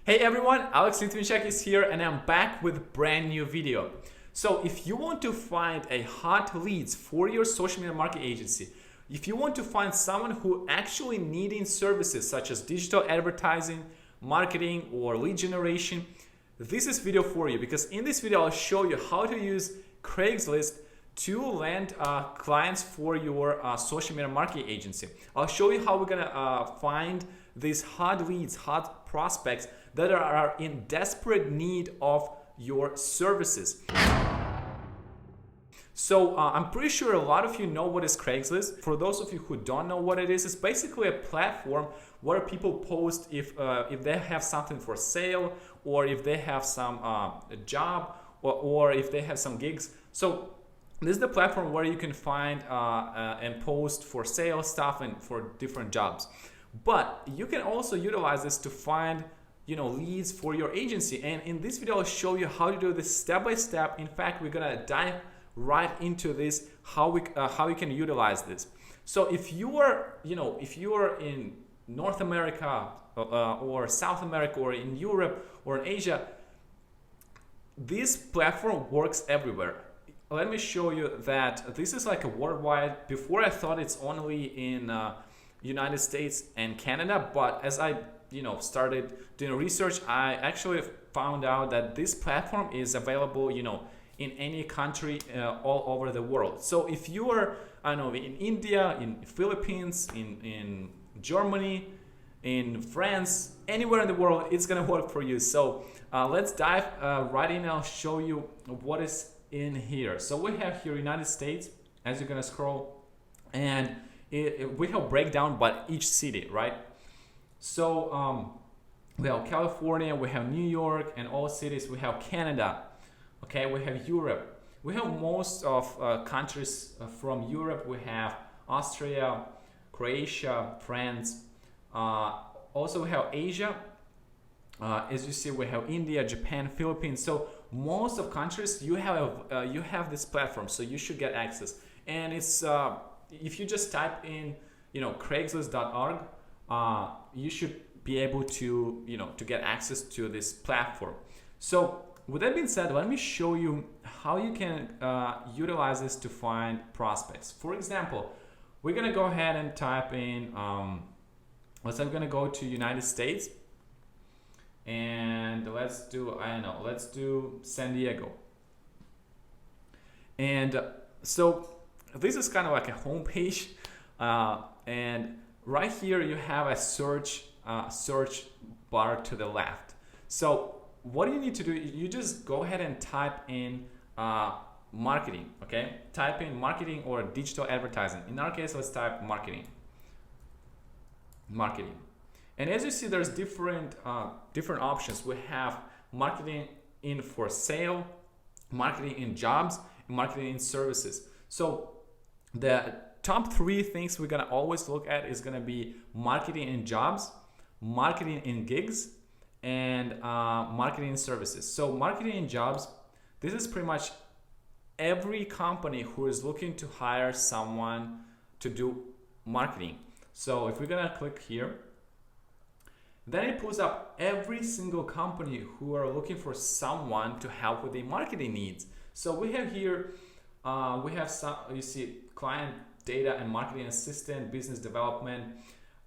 Hey everyone, Alex Litvinchak is here and I'm back with a brand new video. So if you want to find a hot leads for your social media marketing agency, if you want to find someone who actually needing services such as digital advertising, marketing or lead generation, this is video for you because in this video I'll show you how to use Craigslist to land clients for your social media marketing agency. I'll show you how we're gonna find these hot leads, hot prospects that are in desperate need of your services. So I'm pretty sure a lot of you know what is Craigslist. For those of you who don't know what it is, it's basically a platform where people post if they have something for sale or if they have some job or if they have some gigs. So this is the platform where you can find and post for sale stuff and for different jobs. But you can also utilize this to find leads for your agency. And in this video, I'll show you how to do this step by step. In fact, we're gonna dive right into this, how you can utilize this. So if you are in North America or South America or in Europe or in Asia, this platform works everywhere. Let me show you that this is like a worldwide. Before I thought it's only in United States and Canada, but as I started doing research, I actually found out that this platform is available in any country all over the world. So if you are in India, in Philippines, in Germany, in France, anywhere in the world, it's gonna work for you. So let's dive right in. I'll show you what is in here. So we have here United States, as you're gonna scroll, and we have breakdown by each city, right? So we have California, we have New York, and all cities. We have Canada, okay? We have Europe. We have most of countries from Europe. We have Austria, Croatia, France. Also we have Asia. As you see, we have India, Japan, Philippines. So most of countries you have this platform, so you should get access. And it's if you just type in Craigslist.org, you should be able to to get access to this platform. So with that being said, let me show you how you can utilize this to find prospects. For example, we're gonna go ahead and type in let's say I'm gonna go to United States and let's do San Diego. And so this is kind of like a home page, and right here you have a search bar to the left. So what you need to do, you just go ahead and type in marketing, okay? Type in marketing or digital advertising. In our case, let's type marketing. And as you see, there's different options. We have marketing in for sale, marketing in jobs, and marketing in services. So the top three things we're gonna always look at is gonna be marketing in jobs, marketing in gigs, and marketing in services. So marketing in jobs, this is pretty much every company who is looking to hire someone to do marketing. So if we're gonna click here, then it pulls up every single company who are looking for someone to help with their marketing needs. So we have here, we have some, you see, client data and marketing assistant, business development,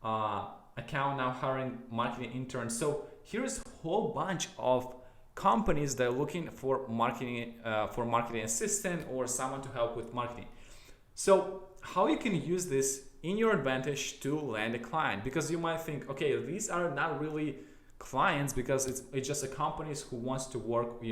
account now hiring marketing intern. So here's a whole bunch of companies that are looking for marketing assistant or someone to help with marketing. So how you can use this in your advantage to land a client, because you might think, okay, these are not really clients because it's just a companies who wants to work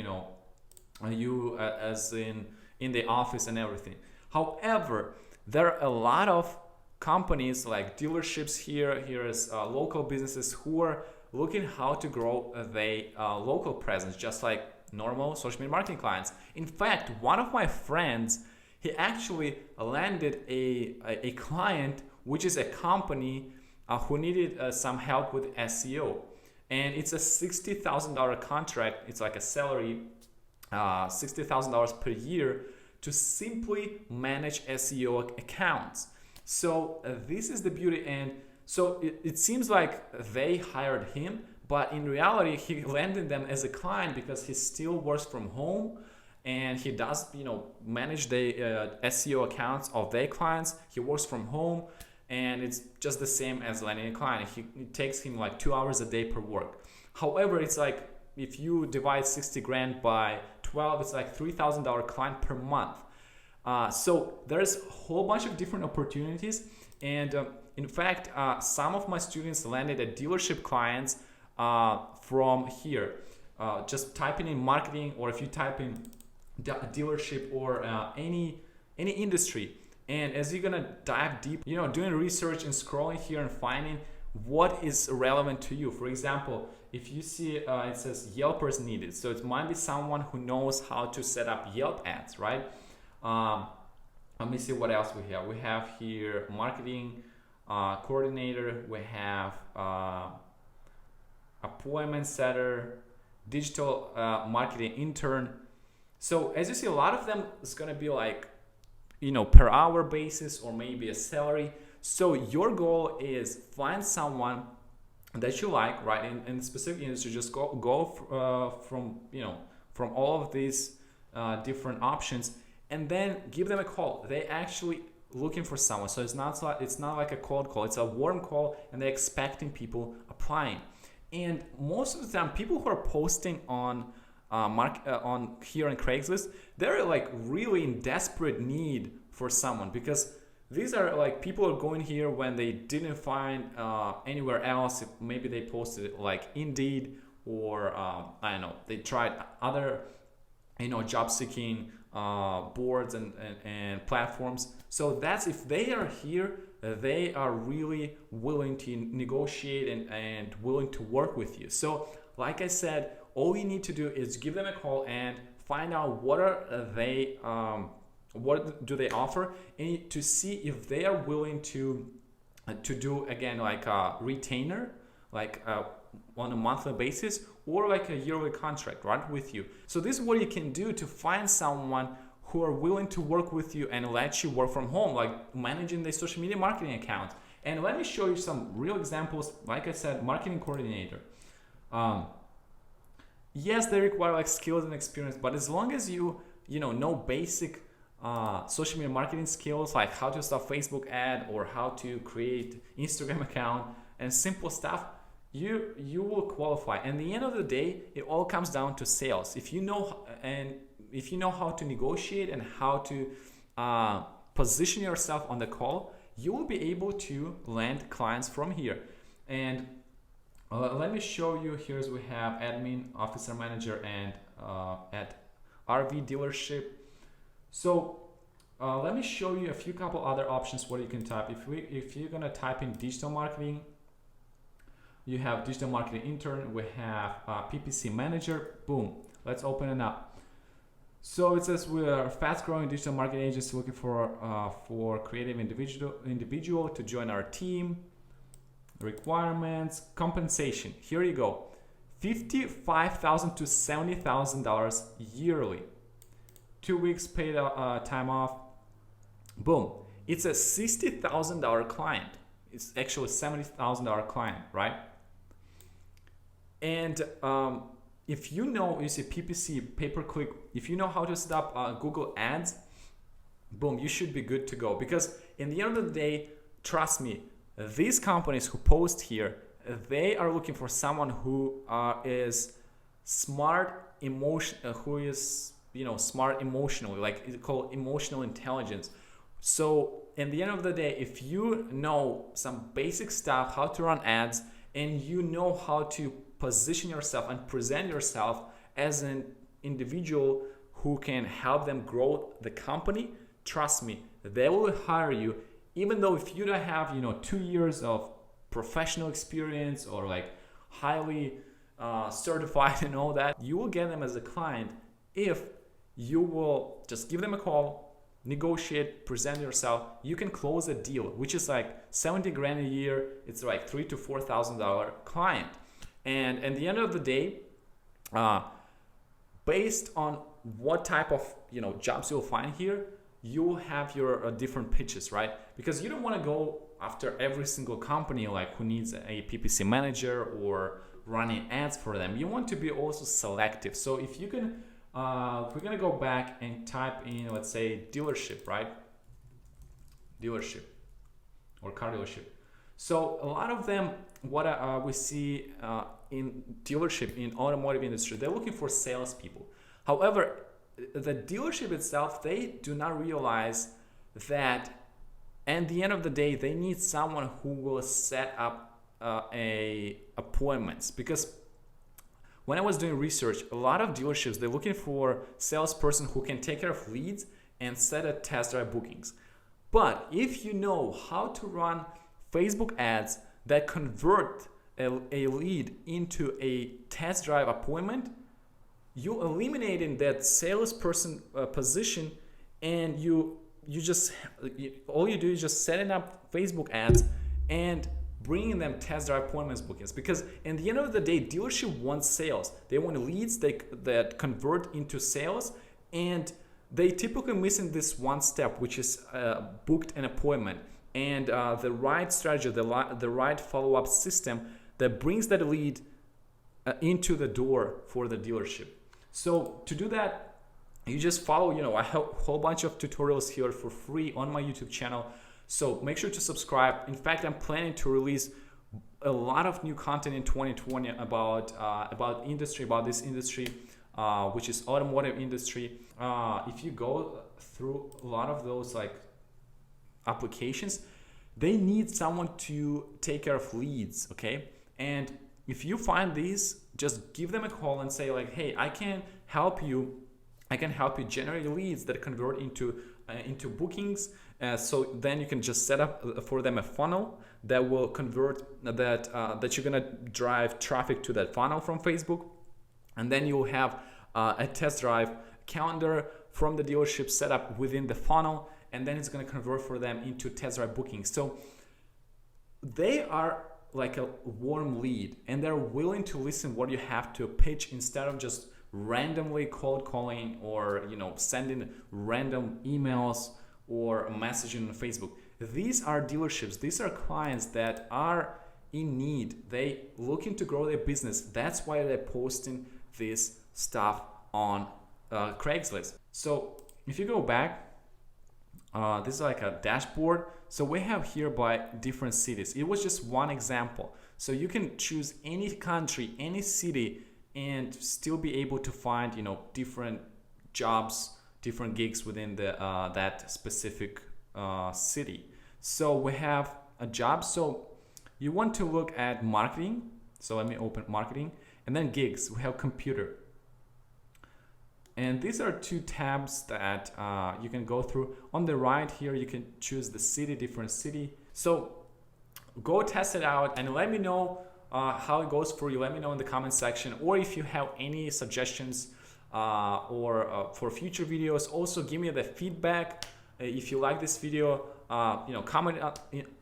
as in the office and everything. However, there are a lot of companies like dealerships here is local businesses who are looking how to grow their local presence, just like normal social media marketing clients. In fact, one of my friends, he actually landed a client, which is a company who needed some help with SEO. And it's a $60,000 contract. It's like a salary, $60,000 per year to simply manage SEO accounts. So this is the beauty. And so it seems like they hired him, But in reality, he landed them as a client because he still works from home, and he does, manage the SEO accounts of their clients. He works from home, and it's just the same as landing a client. It takes him like 2 hours a day per work. However, it's like if you divide 60 grand by 12, it's like $3,000 client per month. So there's a whole bunch of different opportunities. And in fact, some of my students landed at dealership clients from here. Just typing in marketing, or if you type in dealership or any industry, and as you're gonna dive deep, doing research and scrolling here and finding what is relevant to you. For example, if you see it says Yelpers needed, so it might be someone who knows how to set up Yelp ads, right? Let me see what else we have. We have here marketing coordinator. We have appointment setter, digital marketing intern. So as you see, a lot of them is going to be like, per hour basis or maybe a salary. So your goal is find someone that you like, right? In specific industry, just go from all of these different options, and then give them a call. They actually looking for someone. So it's not like a cold call. It's a warm call, and they're expecting people applying. And most of the time, people who are posting on here on Craigslist, they're like really in desperate need for someone, because these are like people are going here when they didn't find anywhere else. Maybe they posted it like Indeed, or I don't know, they tried other job seeking boards and platforms. So that's, if they are here, they are really willing to negotiate and willing to work with you. So like I said, all you need to do is give them a call and find out what do they offer, and to see if they are willing to do, again, like a retainer, like on a monthly basis, or like a yearly contract, right, with you. So this is what you can do to find someone who are willing to work with you and let you work from home, like managing the social media marketing account. And let me show you some real examples. Like I said, marketing coordinator. Yes, they require like skills and experience, but as long as you know basic social media marketing skills, like how to start Facebook ad or how to create Instagram account and simple stuff, you will qualify. And at the end of the day, it all comes down to sales. If you know how to negotiate and how to position yourself on the call, you will be able to land clients from here. And let me show you. Here's we have admin, officer manager, and at RV dealership. So let me show you a couple other options what you can type. If you're gonna type in digital marketing, you have digital marketing intern. We have PPC manager. Boom. Let's open it up. So it says we are a fast-growing digital marketing agency looking for creative individual to join our team. Requirements, compensation. Here you go. $55,000 to $70,000 yearly. 2 weeks paid time off. Boom. It's a $60,000 client. It's actually $70,000 client, right? And if you see PPC, pay-per-click, if you know how to set up Google Ads, boom, you should be good to go. Because in the end of the day, trust me, these companies who post here, they are looking for someone who is smart, smart emotionally, like it's called emotional intelligence. So in the end of the day, if you know some basic stuff, how to run ads, and you know how to position yourself and present yourself as an individual who can help them grow the company, trust me, they will hire you. Even though if you don't have 2 years of professional experience or like highly certified and all that, you will get them as a client if you will just give them a call, negotiate, present yourself. You can close a deal, which is like 70 grand a year. It's like $3,000 to $4,000 client. And at the end of the day, based on what type of jobs you'll find here, you will have your different pitches, right? Because you don't want to go after every single company like who needs a PPC manager or running ads for them, you want to be also selective. So if you can, we're gonna go back and type in, let's say, dealership, right? Dealership or car dealership. So a lot of them, what we see in dealership, in automotive industry, they're looking for salespeople. However, the dealership itself, they do not realize that at the end of the day, they need someone who will set up appointments. Because when I was doing research, a lot of dealerships, they're looking for salesperson who can take care of leads and set a test drive bookings. But if you know how to run Facebook ads that convert a lead into a test drive appointment, you eliminating that salesperson position, and all you do is just setting up Facebook ads and bringing them test drive appointments bookings. Because at the end of the day, dealership wants sales. They want leads that convert into sales, and they typically missing this one step, which is booked an appointment, and the right strategy, the right follow-up system that brings that lead into the door for the dealership. So to do that, you just follow, a whole bunch of tutorials here for free on my YouTube channel. So make sure to subscribe. In fact, I'm planning to release a lot of new content in 2020 about this industry, which is automotive industry. If you go through a lot of those like applications, they need someone to take care of leads, okay? And if you find these, just give them a call and say like, hey, I can help you generate leads that convert into bookings. So then you can just set up for them a funnel that will convert that you're gonna drive traffic to that funnel from Facebook, and then you'll have a test drive calendar from the dealership set up within the funnel, and then it's gonna convert for them into test drive bookings. So they are like a warm lead, and they're willing to listen what you have to pitch instead of just randomly cold calling or sending random emails or messaging on Facebook. These are dealerships, these are clients that are in need. They looking to grow their business. That's why they're posting this stuff on Craigslist. So if you go back, this is like a dashboard. So we have here by different cities. It was just one example. So you can choose any country, any city, and still be able to find different jobs, different gigs within the that specific city. So we have a job. So you want to look at marketing. So let me open marketing, and then gigs. We have computer. And these are two tabs that you can go through. On the right here, you can choose the city, different city. So go test it out and let me know how it goes for you. Let me know in the comment section, or if you have any suggestions or for future videos. Also give me the feedback. If you like this video, comment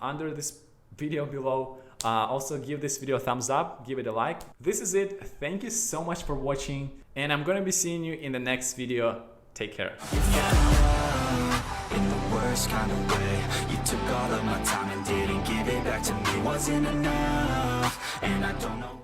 under this video below. Also give this video a thumbs up, give it a like. This is it. Thank you so much for watching, and I'm gonna be seeing you in the next video. Take care. In the worst kind of way, you took all of my time and didn't give it back to me. Wasn't enough, and I don't know.